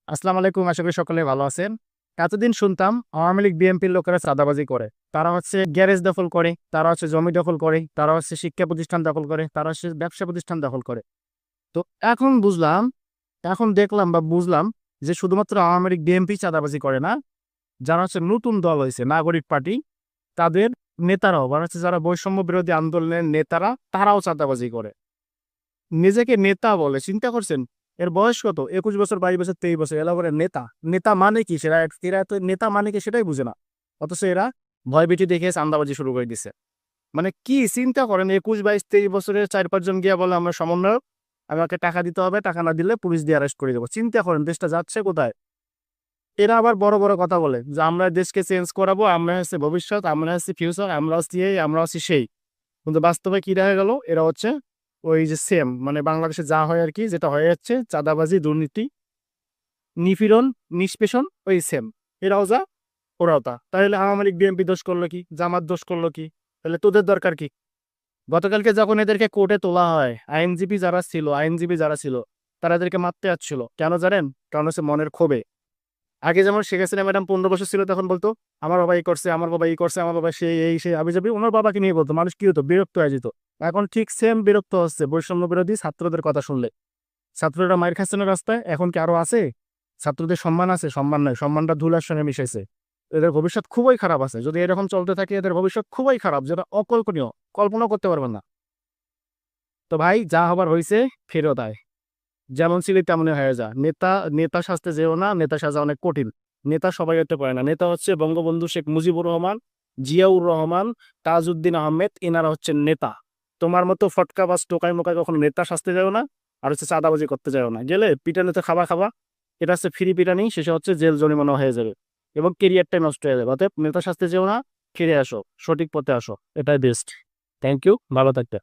আসসালামু আলাইকুম। আশা করি সকলে ভালো আছেন। এতদিন শুনতাম আওয়ামী লীগ বিএনপির লোকেরা চাঁদাবাজি করে। তারা হচ্ছে গ্যারেজ দখল করে, তারা হচ্ছে জমি দখল করে, তারা হচ্ছে শিক্ষা প্রতিষ্ঠান দখল করে, তারা হচ্ছে ব্যবসা প্রতিষ্ঠান দখল করে। তো এখন বুঝলাম, এখন দেখলাম বা বুঝলাম যে শুধুমাত্র আওয়ামী লীগ বিএনপি চাঁদাবাজি করে না। যারা হচ্ছে নতুন দল হয়েছে নাগরিক পার্টি, তাদের নেতারাও বা হচ্ছে যারা বৈষম্য বিরোধী আন্দোলনের নেতারা তারাও চাঁদাবাজি করে। নিজেকে নেতা বলে, চিন্তা করছেন? এর বয়স কত? ২১ বছর, ২২ বছর, ২৩ বছর। এরা বলে নেতা। নেতা মানে কি? এরা তো নেতা মানে কি সেটাই বুঝে না। অথচ এরা ভয়ভীতি দেখে চাঁদাবাজি শুরু করে দিছে। মানে কি চিন্তা করেন, ২১, ২২, ২৩ বছরের ৪-৫ জন গিয়া বলে আমরা সমন্বয়ক, আমাকে টাকা দিতে হবে, টাকা না দিলে পুলিশ দিয়ে অ্যারেস্ট করে দেবো। চিন্তা করেন দেশটা যাচ্ছে কোথায়। এরা আবার বড় বড় কথা বলে যে আমরা দেশকে চেঞ্জ করাবো, আমরা হচ্ছে ভবিষ্যৎ, আমরা হচ্ছে ফিউচার, আমরা হচ্ছে এই, আমরা হচ্ছে সেই। কিন্তু বাস্তবে কি দেখা গেল, এরা হচ্ছে ওই যে সেম, মানে বাংলাদেশে যা হয় আর কি, যেটা হয়ে যাচ্ছে চাঁদাবাজি, দুর্নীতি, নিপীড়ন, নিষ্পেষণ, ওই সেম। এরাও যা, ওরাও তা। তাহলে আওয়ামী লীগ বিএনপি দোষ করলো কি, জামাত দোষ করলো কি? তাহলে তোদের দরকার কি? গতকালকে যখন এদেরকে কোর্টে তোলা হয়, আইনজীবী যারা ছিল তারা এদেরকে মারতে যাচ্ছিল। কেন জানেন? কারণ হচ্ছে মনের ক্ষোভে। আগে যেমন শেখ হাসিনা ম্যাডাম ১৫ বছর ছিল, তখন বলতো আমার বাবা এই করছে, আমার বাবা এই করছে, আমার বাবা সেই এই সেই আবিজাবি ওনার বাবাকে নিয়ে বলতো। মানুষ কি হতো? বিরক্ত হয়ে যেত। এখন ঠিক সেম বিরক্ত হচ্ছে বৈষম্য বিরোধী ছাত্রদের কথা শুনলে। ছাত্ররা মায়ের খাচ্ছে না রাস্তায়, এখন কি আরো আছে? ছাত্রদের সম্মান আছে? সম্মান নাই, সম্মানটা ধুলার সঙ্গে মিশাইছে। এদের ভবিষ্যৎ খুবই খারাপ আছে। যদি এরকম চলতে থাকে এদের ভবিষ্যৎ খুবই খারাপ, যেটা অকল্পনীয়, কল্পনা করতে পারবেন না। তো ভাই, যা হবার হয়েছে, ফেরত আয়। যেমন ছিলি তেমনই হয়ে যা। নেতা নেতা সাজতে যেও না, নেতা সাজা অনেক কঠিন। নেতা সবাই হতে পারে না। নেতা হচ্ছে বঙ্গবন্ধু শেখ মুজিবুর রহমান, জিয়াউর রহমান, তাজউদ্দিন আহমেদ, এনারা হচ্ছেন নেতা। তোমার মতো ফটকাবাজ টোকাই মোকাই কখনো নেতা সাজতে যাও না। আর হচ্ছে চাঁদাবাজি করতে যাও না। গেলে পিটানিতে খাবা খাবা। এটা হচ্ছে ফ্রি পিটানি, শেষে হচ্ছে জেল জরিমানা হয়ে যাবে এবং কেরিয়ারটাই নষ্ট হয়ে যাবে। অতএব নেতা সাজতে যেও না, ফিরে আসো, সঠিক পথে আসো, এটাই বেস্ট। থ্যাংক ইউ, ভালো থাকতে।